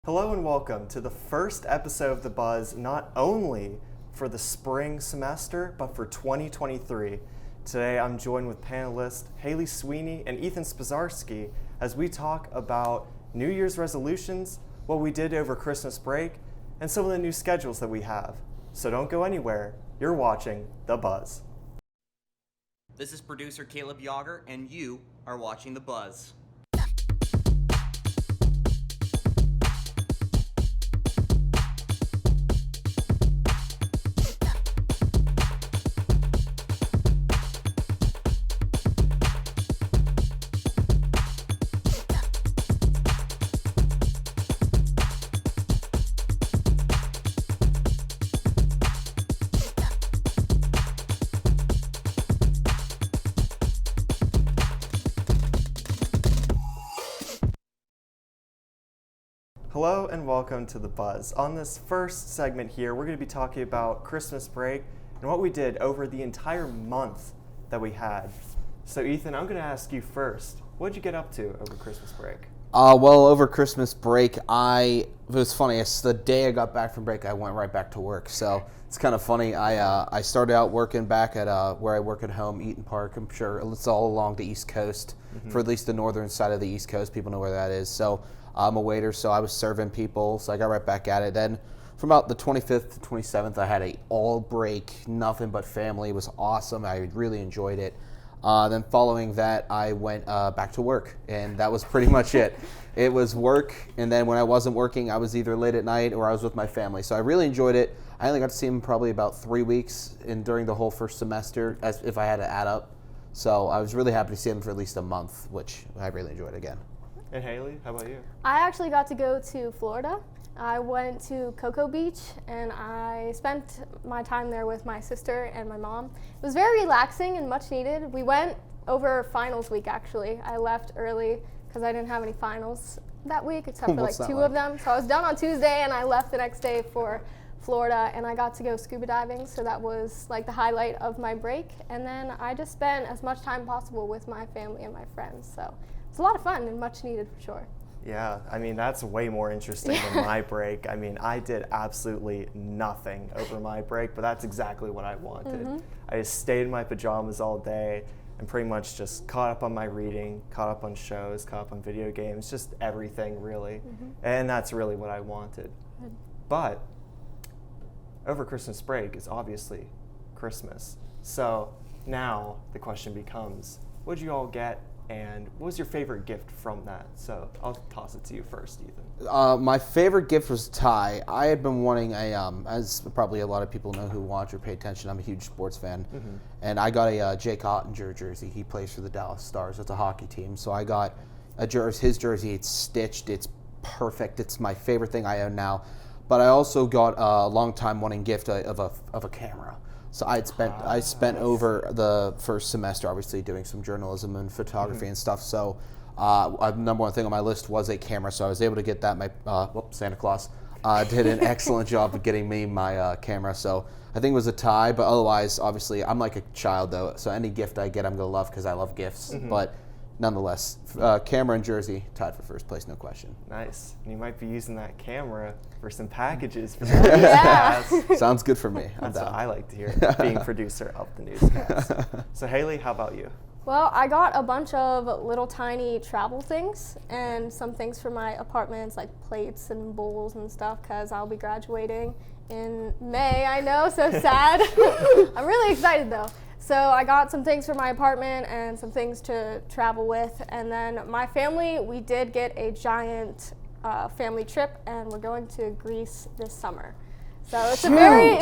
Hello and welcome to the first episode of The Buzz, not only for the spring semester, but for 2023. Today I'm joined with panelists Hayley, Sweeney, and Ethan Spozarski as we talk about New Year's resolutions, what we did over Christmas break, and some of the new schedules that we have. So don't go anywhere. You're watching The Buzz. This is producer Caleb Yager, and you are watching The Buzz. Hello and welcome to The Buzz. On this first segment here, we're going to be talking about Christmas break and what we did over the entire month that we had. So Ethan, I'm going to ask you first. What did you get up to over Christmas break? Well, over Christmas break, it was funny. It's the day I got back from break, I went right back to work. So it's kind of funny. I started out working back at where I work at home, Eaton Park. I'm sure it's all along the East Coast, for at least the northern side of the East Coast. People know where that is. So I'm a waiter, so I was serving people. So I got right back at it. Then from about the 25th to 27th, I had a all break, nothing but family. It was awesome. I really enjoyed it. Then following that, I went back to work, and that was pretty much it. It was work, and then when I wasn't working, I was either late at night or I was with my family. So I really enjoyed it. I only got to see them probably about 3 weeks during the whole first semester, as if I had to add up. So I was really happy to see them for at least a month, which I really enjoyed again. And Hayley, how about you? I actually got to go to Florida. I went to Cocoa Beach and I spent my time there with my sister and my mom. It was very relaxing and much needed. We went over finals week actually. I left early because I didn't have any finals that week except for like two of them. So I was done on Tuesday and I left the next day for Florida and I got to go scuba diving. So that was like the highlight of my break. And then I just spent as much time possible with my family and my friends. So it's a lot of fun and much needed for sure. Yeah, I mean, that's way more interesting than my break. I mean, I did absolutely nothing over my break, but that's exactly what I wanted. I just stayed in my pajamas all day and pretty much just caught up on my reading, caught up on shows, caught up on video games, just everything really. And that's really what I wanted. But over Christmas break is obviously Christmas. So now the question becomes, what did you all get? And what was your favorite gift from that? So I'll toss it to you first, Ethan. My favorite gift was a tie. I had been wanting as probably a lot of people know who watch or pay attention, I'm a huge sports fan. And I got a Jake Ottinger jersey. He plays for the Dallas Stars. It's a hockey team. So I got his jersey. It's stitched. It's perfect. It's my favorite thing I own now. But I also got a long time wanting gift of a camera. So I spent over the first semester obviously doing some journalism and photography and stuff. So number one thing on my list was a camera. So I was able to get that. Santa Claus did an excellent job of getting me my camera. So I think it was a tie. But otherwise, obviously, I'm like a child though. So any gift I get, I'm gonna love because I love gifts. But nonetheless, camera and jersey tied for first place, no question. Nice. And you might be using that camera for some packages for Sounds good for me. That's what I like to hear, being producer of the newscast. So Hayley, how about you? Well, I got a bunch of little tiny travel things and some things for my apartments like plates and bowls and stuff because I'll be graduating in May. I know, so sad. I'm really excited though. So I got some things for my apartment and some things to travel with. And then my family, we did get a giant family trip and we're going to Greece this summer. So it's a very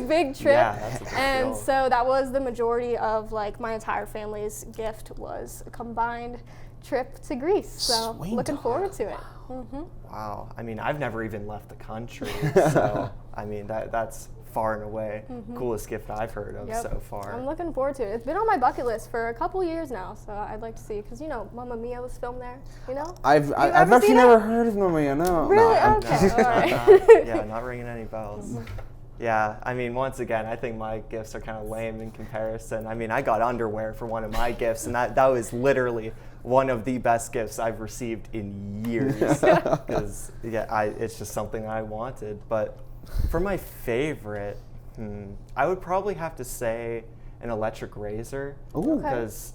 big trip. Yeah, that's a big and deal. so that was the majority of like my entire family's gift was a combined trip to Greece. So looking forward to it. Wow. I mean, I've never even left the country. So, I mean, that's far and away coolest gift I've heard of so far. I'm looking forward to it. It's been on my bucket list for a couple years now, so I'd like to see, because you know, Mamma Mia was filmed there, you know? I've actually never heard of Mamma Mia, no. Really? No, Okay, all right. Yeah, not ringing any bells. Yeah, I mean, once again, I think my gifts are kind of lame in comparison. I mean, I got underwear for one of my gifts, and that was literally one of the best gifts I've received in years. Because it's just something I wanted. But for my favorite, I would probably have to say an electric razor. Ooh. Because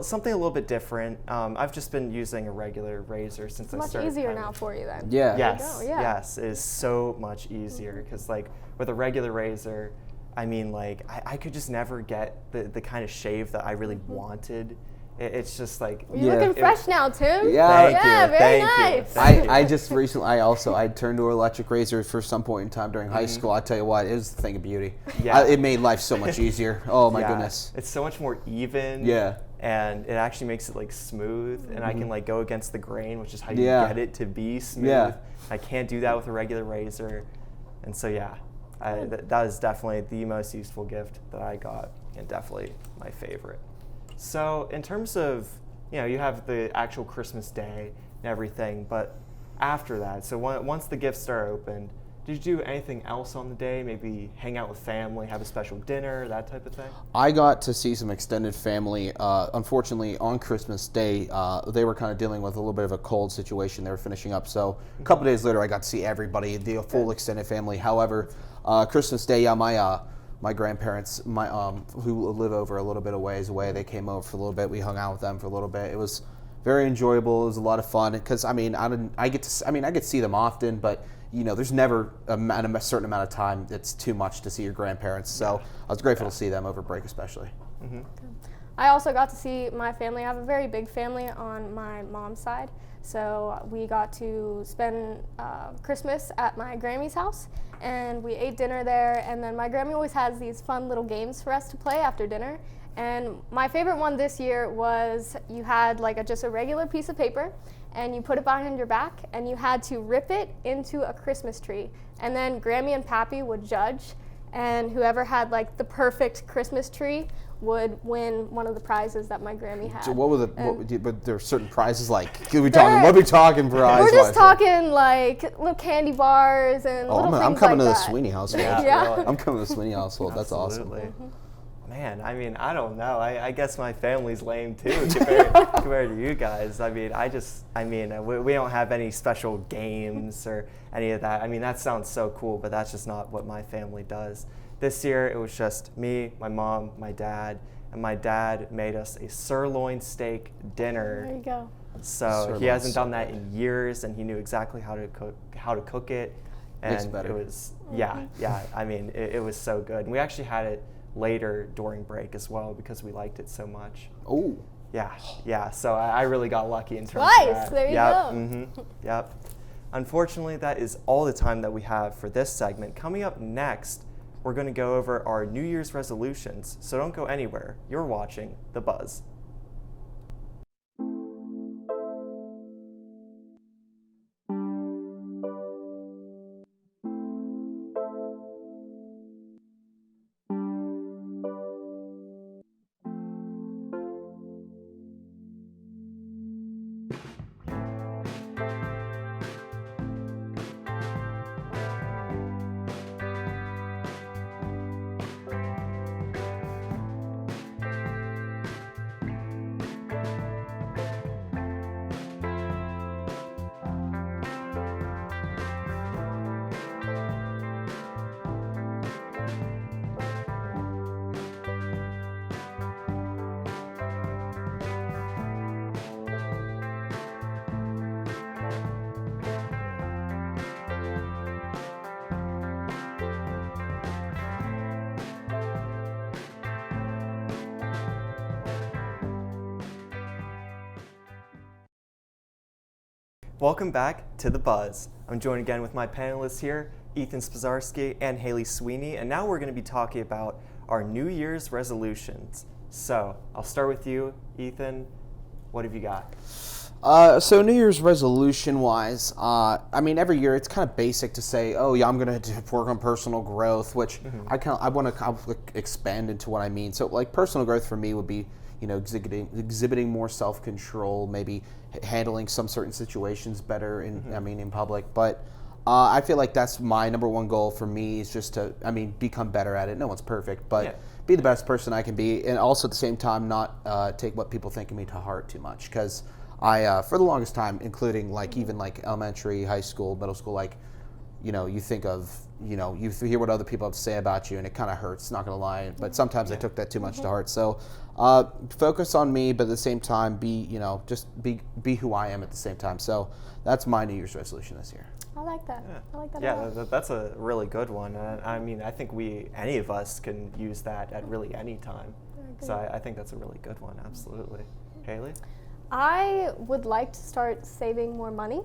something a little bit different. I've just been using a regular razor since I started. Much easier now for you then. Yeah. Yes, it is so much easier because like with a regular razor, I mean like I could just never get the kind of shave that I really wanted. It's just like You're looking fresh now, Tim. Yeah, very nice. Thank you. I just recently, I turned to electric razors for some point in time during high school. I tell you what, it was the thing of beauty. Yeah. It made life so much easier. Oh my goodness. It's so much more even. Yeah. And it actually makes it like smooth, and I can like go against the grain, which is how you get it to be smooth. Yeah. I can't do that with a regular razor, and so that is definitely the most useful gift that I got, and definitely my favorite. So in terms of, you have the actual Christmas day and everything, but after that, so once the gifts are opened, did you do anything else on the day? Maybe hang out with family, have a special dinner, that type of thing? I got to see some extended family. Unfortunately, on Christmas Day, they were kind of dealing with a little bit of a cold situation. They were finishing up. So a couple days later, I got to see everybody, the full extended family. However, Christmas Day, my grandparents, who live over a little bit of ways away, they came over for a little bit. We hung out with them for a little bit. It was very enjoyable. It was a lot of fun because I get to see them often, but there's never a certain amount of time that's too much to see your grandparents. So I was grateful to see them over break, especially. Mm-hmm. I also got to see my family. I have a very big family on my mom's side. So we got to spend Christmas at my Grammy's house, and we ate dinner there. And then my Grammy always has these fun little games for us to play after dinner. And my favorite one this year was you had like just a regular piece of paper, and you put it behind your back, and you had to rip it into a Christmas tree. And then Grammy and Pappy would judge, and whoever had like the perfect Christmas tree would win one of the prizes that my Grammy had. So but there are certain prizes like, what are we talking prize? We're just talking like little candy bars and little things I'm coming like to that. the Sweeney household. Yeah. I'm coming to the Sweeney household. That's awesome. Mm-hmm. Man, I mean, I don't know. I guess my family's lame too compared to you guys. I mean, we don't have any special games or any of that. I mean, that sounds so cool, but that's just not what my family does. This year, it was just me, my mom, my dad, and my dad made us a sirloin steak dinner. There you go. So he hasn't done that in years, and he knew exactly how to cook it. And Makes it better. It was, I mean, it was so good. And we actually had it later during break as well because we liked it so much. Oh. Yeah. So I really got lucky in terms of that. There you go. Yep. Unfortunately, that is all the time that we have for this segment. Coming up next, we're going to go over our New Year's resolutions. So don't go anywhere. You're watching The Buzz. Welcome back to The Buzz. I'm joined again with my panelists here, Ethan Spozarski and Hayley Sweeney, and now we're going to be talking about our New Year's resolutions. So, I'll start with you, Ethan. What have you got? So New Year's resolution-wise, I mean, every year it's kind of basic to say, oh yeah, I'm going to work on personal growth, which I want to expand into what I mean. So like personal growth for me would be, exhibiting more self-control, maybe handling some certain situations better in public. But I feel like that's my number one goal for me is just to, become better at it. No one's perfect, but be the best person I can be, and also at the same time not take what people think of me to heart too much. Because I, for the longest time, including like even like elementary, high school, middle school, like, you know, you think of, you know, you hear what other people have to say about you, and it kind of hurts. Not gonna lie, but sometimes I took that too much to heart. So focus on me, but at the same time, be, you know, just be who I am at the same time. So that's my New Year's resolution this year. I like that. Yeah. I like that. Yeah, that's a really good one. I mean, I think any of us can use that at really any time. So I think that's a really good one, absolutely. Hayley? I would like to start saving more money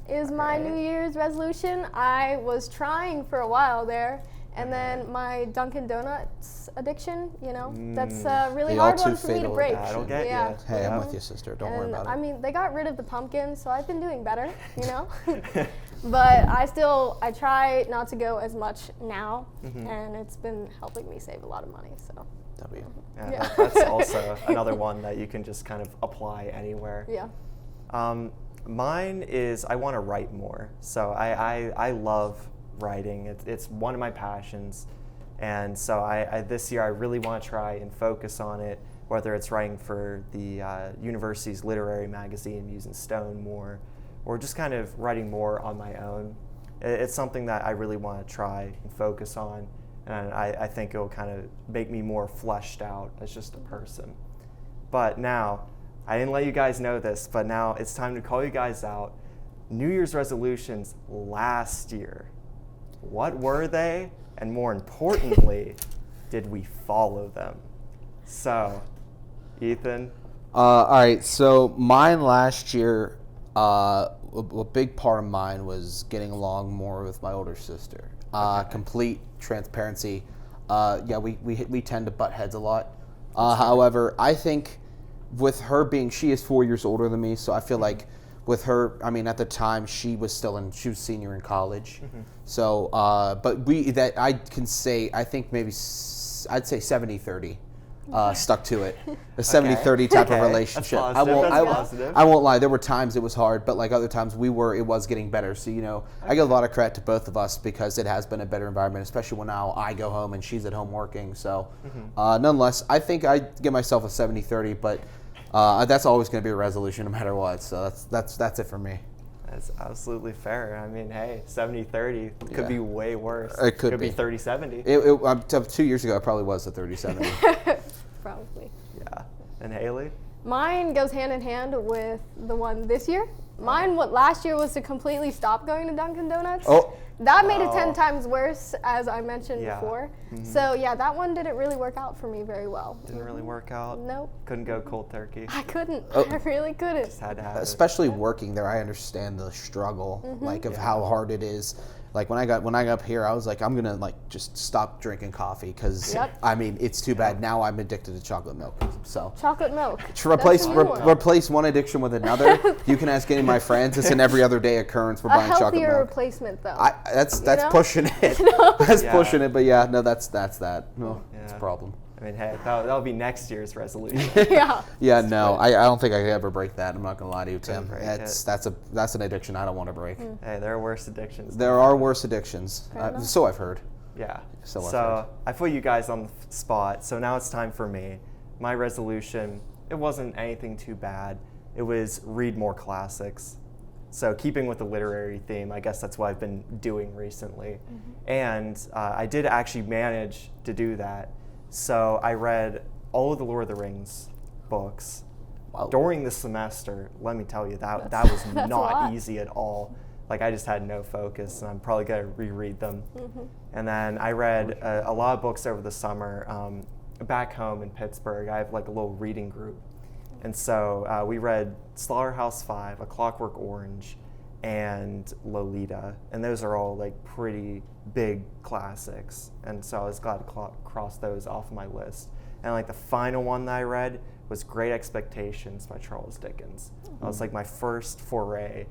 is my New Year's resolution. I was trying for a while there, and then my Dunkin' Donuts addiction, you know, that's a really The all hard too one for me to fatal break. That'll get yeah. you. Hey, I'm Yeah. with you, sister. Don't worry And about I it. mean, they got rid of the pumpkin, so I've been doing better, you know. But I try not to go as much now, and it's been helping me save a lot of money. So. W. Yeah, that's also another one that you can just kind of apply anywhere. Yeah. Mine is I want to write more. So I love writing. It's one of my passions. And so this year I really want to try and focus on it, whether it's writing for the university's literary magazine, using Stone more, or just kind of writing more on my own. It's something that I really want to try and focus on. And I think it'll kind of make me more fleshed out as just a person. But now, I didn't let you guys know this, but now it's time to call you guys out. New Year's resolutions last year. What were they? And more importantly, did we follow them? So, Ethan? All right, so mine last year, a big part of mine was getting along more with my older sister. Complete transparency. Yeah, we tend to butt heads a lot. However, I think with her she is 4 years older than me, so I feel like with her, I mean, at the time she was senior in college. So, but I can say, I think maybe I'd say 70-30. Stuck to it. A 70-30 type of relationship. That's positive. I won't lie. There were times it was hard, but like other times it was getting better. So, you know, I give a lot of credit to both of us because it has been a better environment, especially when now I go home and she's at home working. So, nonetheless, I think I give myself a 70-30, but that's always going to be a resolution no matter what. So that's it for me. That's absolutely fair. I mean, hey, 70-30 could be way worse. It could be 30-70. 2 years ago, it probably was a 30-70. Probably. Yeah. And Hayley? Mine goes hand in hand with the one this year. Mine, last year was to completely stop going to Dunkin' Donuts. Oh. That made it 10 times worse, as I mentioned before. Mm-hmm. So yeah, that one didn't really work out for me very well. Didn't really work out? Nope. Couldn't go cold turkey? I couldn't. Oh. I really couldn't. Just had to have Especially working there, I understand the struggle, like of how hard it is. Like when I got up here, I was like, I'm gonna like just stop drinking coffee because I mean it's too bad. Now I'm addicted to chocolate milk. So chocolate milk. To replace one addiction with another. You can ask any of my friends. It's an every other day occurrence. We're buying chocolate milk. A healthier replacement though. That's pushing it. That's pushing it. But yeah, no, that's that. No, it's a problem. I mean, hey, that'll be next year's resolution. Yeah. Yeah, no, I don't think I could ever break that. I'm not gonna lie to you, Tim. Break That's an addiction I don't want to break. Hey, there are worse addictions. There are worse addictions. So I've heard. Yeah. So I've So heard. I put you guys on the spot. So now it's time for me. My resolution, it wasn't anything too bad. It was read more classics. So keeping with the literary theme, I guess that's what I've been doing recently. And I did actually manage to do that. So I read all of the Lord of the Rings books during the semester. Let me tell you, that was not easy at all. Like I just had no focus, and I'm probably gonna reread them. And then I read a lot of books over the summer. Back home in Pittsburgh, I have like a little reading group, and so we read Slaughterhouse-Five, A Clockwork Orange, and Lolita, and those are all like pretty big classics, and so I was glad to cross those off my list. And like the final one that I read was Great Expectations by Charles Dickens. That was like my first foray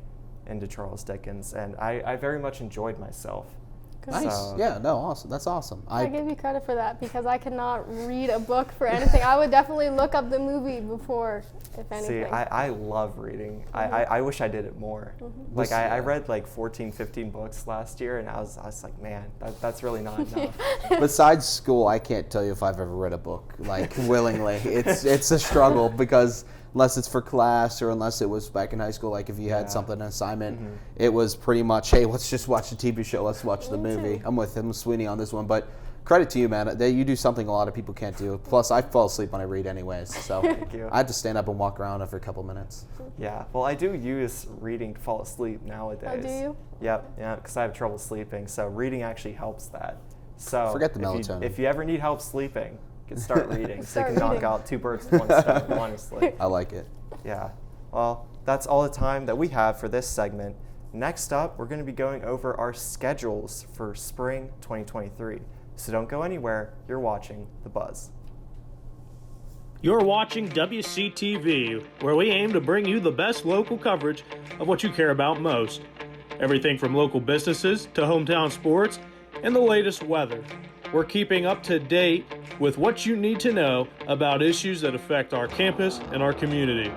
into Charles Dickens, and I very much enjoyed myself Nice. So- Yeah, no, awesome. That's awesome. I give you credit for that because I cannot read a book for anything. I would definitely look up the movie before, if anything. See, I love reading. I wish I did it more. Like I read like 14, 15 books last year, and I was like, man, that's really not enough. Besides school, I can't tell you if I've ever read a book like willingly. It's a struggle because unless it's for class or unless it was back in high school, like if you had something, an assignment, it was pretty much, hey, let's just watch the TV show, let's watch the movie. I'm with Sweeney on this one, but credit to you, man. You do something a lot of people can't do. Plus, I fall asleep when I read anyways, so Thank you. I had to stand up and walk around every couple minutes. Yeah, well, I do use reading to fall asleep nowadays. Oh, do you? Yep, yeah, because I have trouble sleeping, so reading actually helps that. So Forget the if melatonin. if you ever need help sleeping, you can start reading. So you Start can knock reading. out 2 birds with 1 stone, honestly. I like it. Yeah, well, that's all the time that we have for this segment. Next up, we're going to be going over our schedules for spring 2023. So don't go anywhere. You're watching The Buzz. You're watching WCTV, where we aim to bring you the best local coverage of what you care about most. Everything from local businesses to hometown sports and the latest weather. We're keeping up to date with what you need to know about issues that affect our campus and our community.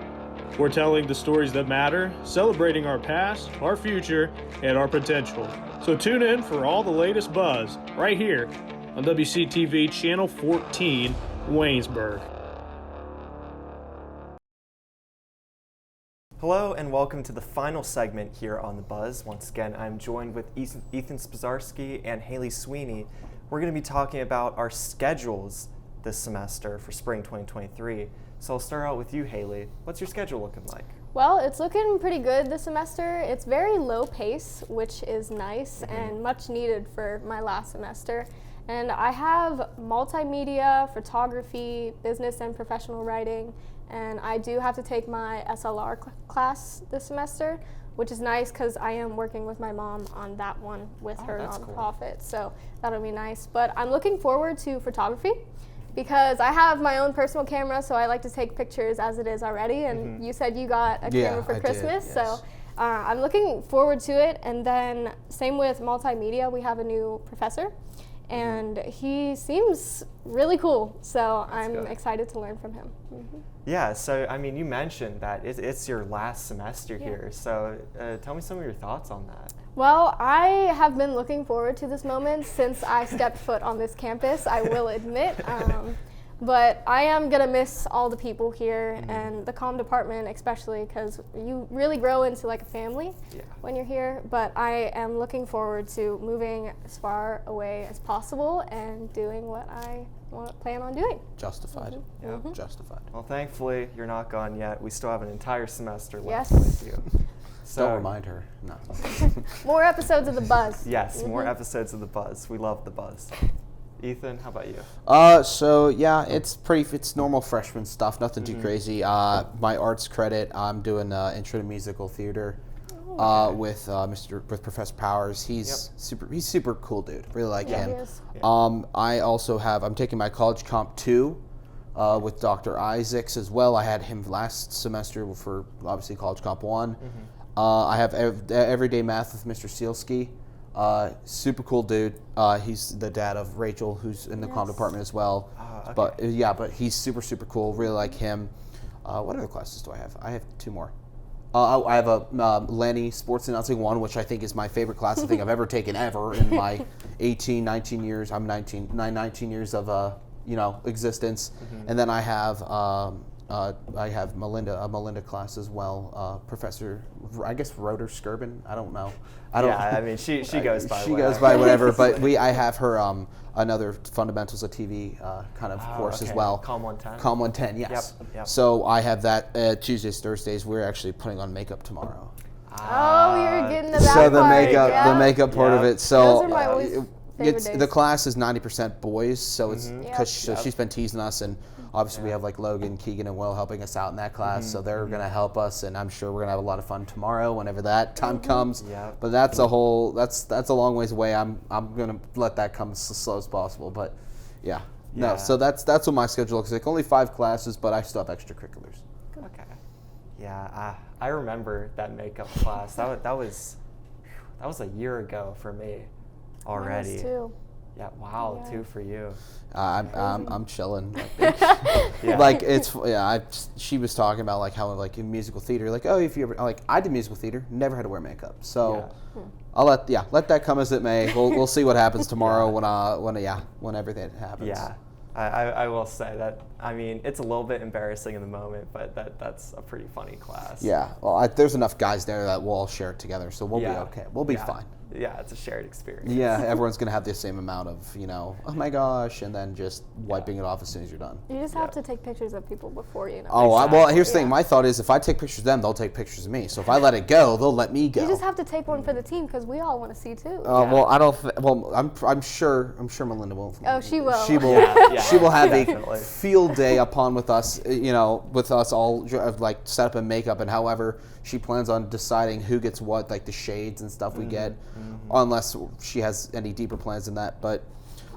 We're telling the stories that matter, celebrating our past, our future, and our potential. So tune in for all the latest buzz right here on WCTV Channel 14, Waynesburg. Hello and welcome to the final segment here on The Buzz. Once again, I'm joined with Ethan Spozarski and Hayley Sweeney. We're going to be talking about our schedules this semester for spring 2023. So I'll start out with you, Hayley. What's your schedule looking like? Well, it's looking pretty good this semester. It's very low pace, which is nice and much needed for my last semester. And I have multimedia, photography, business and professional writing, and I do have to take my SLR class this semester, which is nice because I am working with my mom on that one with her that's cool. nonprofit, so that'll be nice. But I'm looking forward to photography because I have my own personal camera, so I like to take pictures as it is already, and you said you got a camera for I did, Christmas, yes. so I'm looking forward to it. And then same with multimedia, we have a new professor, and he seems really cool, so I'm good. excited to learn from him. Yeah, so I mean, you mentioned that it's your last semester Yeah. here. So tell me some of your thoughts on that. Well, I have been looking forward to this moment since I stepped foot on this campus, I will admit. But I am going to miss all the people here and the comm department especially because you really grow into like a family when you're here. But I am looking forward to moving as far away as possible and doing what I plan on doing. Justified. Yep. Justified. Well, thankfully, you're not gone yet. We still have an entire semester left Yes. with you. So, Don't remind her. No. More episodes of The Buzz. Yes, more episodes of The Buzz. We love The Buzz. Ethan, how about you? So yeah, it's normal freshman stuff, nothing too crazy. My arts credit, I'm doing intro to musical theater with Professor Powers. He's super cool dude. Really like Yeah, him. he is. I'm taking my college comp 2 with Dr. Isaacs as well. I had him last semester for obviously college comp 1. I have everyday math with Mr. Sealski. Super cool dude. He's the dad of Rachel, who's in the comm department as well. Okay. But he's super cool. Really like him. What other classes do I have? I have 2 more. I have a Lenny Sports Announcing 1, which I think is my favorite class I think I've ever taken ever in my 19 years. I'm 19 years of existence. And then I have a Melinda class as well. Professor, I guess Roder Skirben. I don't know. I mean, she goes by She whatever. goes by whatever. But I have her another fundamentals of TV kind of course as okay. well. Comm 110. Comm 110, yes. Yep. So I have that Tuesdays, Thursdays. We're actually putting on makeup tomorrow. Oh, you're getting to that So the part. makeup part of Yeah. it. So Those are my always favorite days. the class is 90% boys, so it's because Yep. she's been teasing us, and obviously we have like Logan, Keegan, and Will helping us out in that class, so they're gonna help us, and I'm sure we're gonna have a lot of fun tomorrow whenever that time comes. Yep. But that's a long ways away. I'm gonna let that come as slow as possible, but yeah. No, Yeah. so that's what my schedule looks like. Only 5 classes, but I still have extracurriculars. Okay. Yeah, I remember that makeup class. That was a year ago for me. already. Mine was 2. Yeah, wow, Yeah. 2 for you. I'm chilling. Yeah. Like she was talking about like how like in musical theater, like if you ever like I did musical theater, never had to wear makeup. So I'll let that come as it may. We'll see what happens tomorrow when everything happens. Yeah. I will say that, I mean, it's a little bit embarrassing in the moment, but that's a pretty funny class. Yeah. Well, there's enough guys there that we'll all share it together, so we'll be okay. We'll be fine. Yeah, it's a shared experience. Yeah, everyone's going to have the same amount of, oh my gosh, and then just wiping it off as soon as you're done. You just have to take pictures of people before you know. Oh, well, here's the thing. My thought is if I take pictures of them, they'll take pictures of me. So if I let it go, they'll let me go. You just have to take one for the team because we all want to see too. Well, I don't. I'm sure Melinda will. Oh, she will. She will. Yeah, she will have definitely. a field day upon with us. With us all like set up in makeup and however she plans on deciding who gets what, like the shades and stuff we get, unless she has any deeper plans than that. But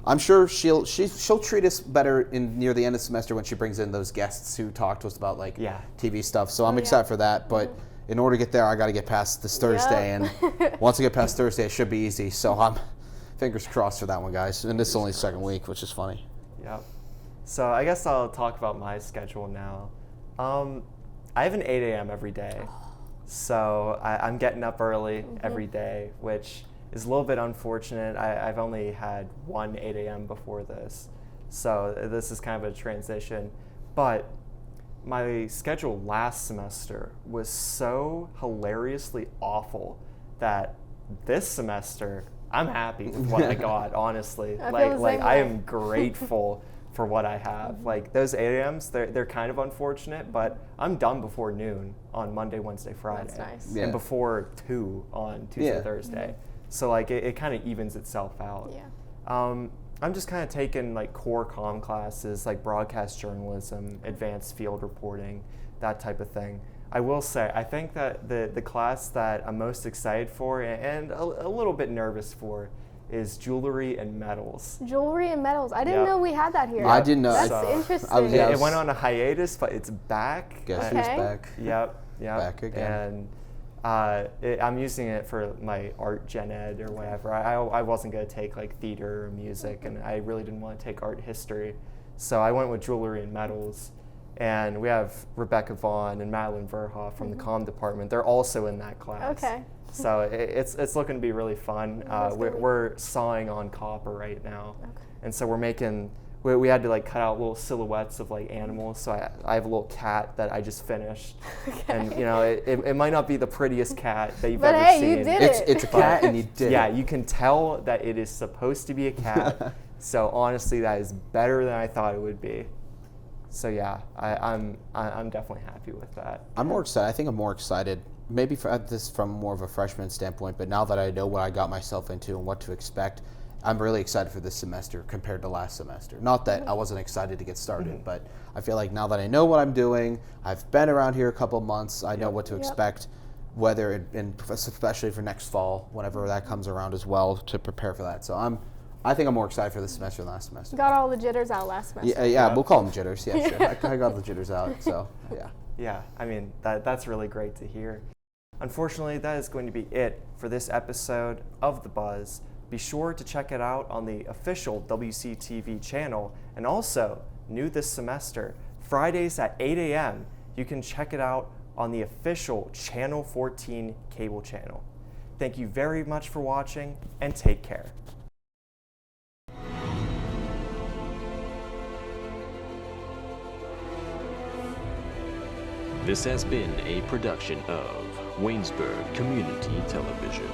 I'm sure she'll treat us better near the end of the semester when she brings in those guests who talk to us about like TV stuff. So I'm excited for that. But in order to get there, I got to get past this Thursday, and once I get past Thursday, it should be easy. So I'm fingers crossed for that one, guys. And this is only the second week, which is funny. Yep. So I guess I'll talk about my schedule now. I have an 8 a.m. every day. So I'm getting up early every day, which is a little bit unfortunate. I've only had one 8 a.m. before this. So this is kind of a transition. But my schedule last semester was so hilariously awful that this semester I'm happy with what I got, honestly. I am grateful for what I have. Like those 8 a.m.s, they're kind of unfortunate, but I'm done before noon on Monday, Wednesday, Friday. That's nice. And before 2 on Tuesday, Thursday. So like it kind of evens itself out. Yeah. I'm just kind of taking like core comm classes, like broadcast journalism, advanced field reporting, that type of thing. I will say, I think that the class that I'm most excited for and a little bit nervous for is jewelry and metals. Jewelry and metals. I didn't know we had that here. I didn't know. That's interesting. It went on a hiatus, but it's back. Guess who's back? Yep. Back again. And I'm using it for my art gen ed or whatever. I wasn't going to take like theater or music, and I really didn't want to take art history. So I went with jewelry and metals. And we have Rebecca Vaughn and Madeline Verhoff from the comm department. They're also in that class. Okay. So it's looking to be really fun. We're sawing on copper right now. Okay. And so we're making, we had to like cut out little silhouettes of like animals. So I have a little cat that I just finished. Okay. And it might not be the prettiest cat that you've ever seen. But hey, you did it. It's a cat and you did it. Yeah, you can tell that it is supposed to be a cat. So honestly, that is better than I thought it would be. So yeah, I'm definitely happy with that. I'm more excited. I think I'm more excited, maybe for this from more of a freshman standpoint, but now that I know what I got myself into and what to expect, I'm really excited for this semester compared to last semester. Not that I wasn't excited to get started, but I feel like now that I know what I'm doing, I've been around here a couple months, I know what to expect, whether especially for next fall, whenever that comes around as well, to prepare for that. So I think I'm more excited for this semester than last semester. Got all the jitters out last semester. Yeah, we'll call them jitters. Yeah, sure. I got the jitters out, so yeah. Yeah, I mean, that's really great to hear. Unfortunately, that is going to be it for this episode of The Buzz. Be sure to check it out on the official WCTV channel, and also, new this semester, Fridays at 8 a.m., you can check it out on the official Channel 14 cable channel. Thank you very much for watching, and take care. This has been a production of Waynesburg Community Television.